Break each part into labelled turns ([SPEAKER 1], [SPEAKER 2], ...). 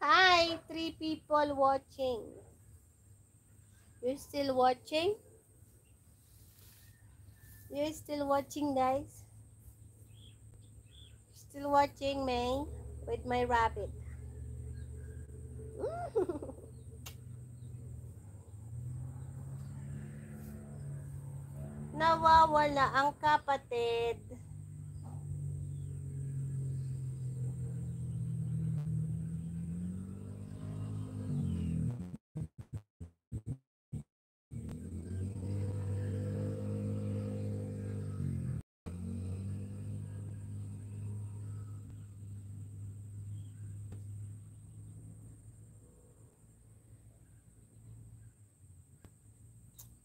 [SPEAKER 1] Hi, 3 people watching. You're still watching? You're still watching, guys? Still watching me with my rabbit. Nawawala ang kapatid.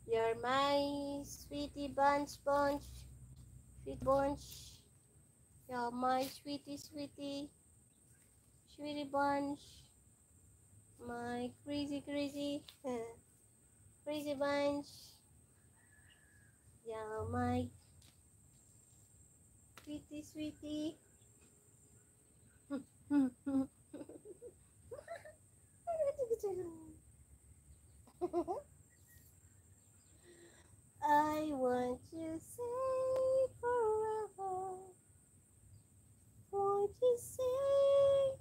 [SPEAKER 1] You're my sweetie bunch. Sweet bunch. You're my sweetie bunch. My crazy crazy bunch. You're my sweetie. I want you say forever. Won't you say?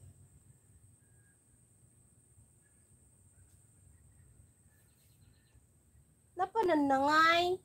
[SPEAKER 1] Napananangay.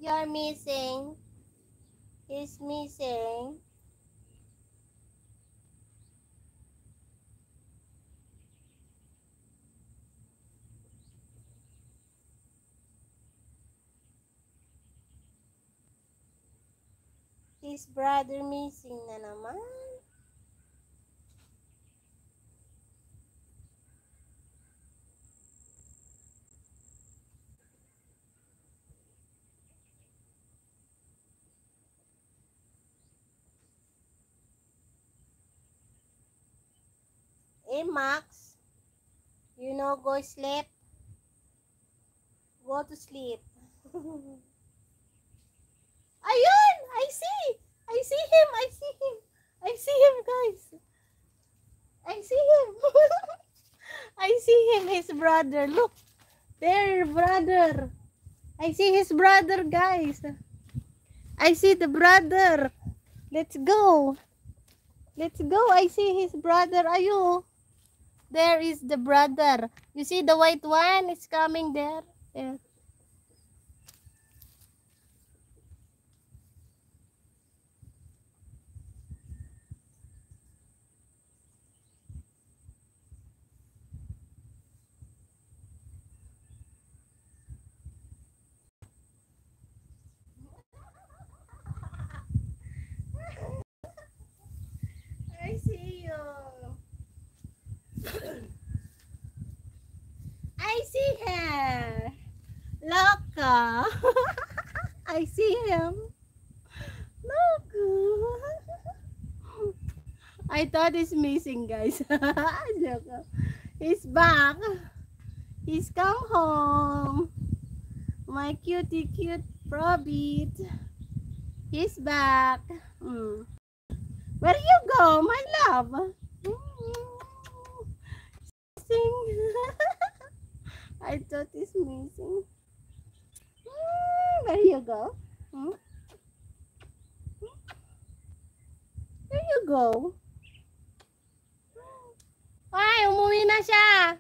[SPEAKER 1] You're missing. He's missing. His brother missing na naman. Eh, Max, you know, go sleep. Go to sleep. Ayun! I see! I see him! I see him! I see him, guys! I see him! I see him, his brother. Look! There, brother! I see his brother, guys! I see the brother! Let's go! Let's go! I see his brother. Ayo! There is the brother. You see the white one? It's coming there. There. I see you. I see her. Loca. I see him. Loca. I thought he's missing, guys. Loca. He's back. He's come home. My cutie cute rabbit. He's back. Where you go, my love? Sing. I thought he's missing. Where you go? Where you go? Ay, umuwi na siya.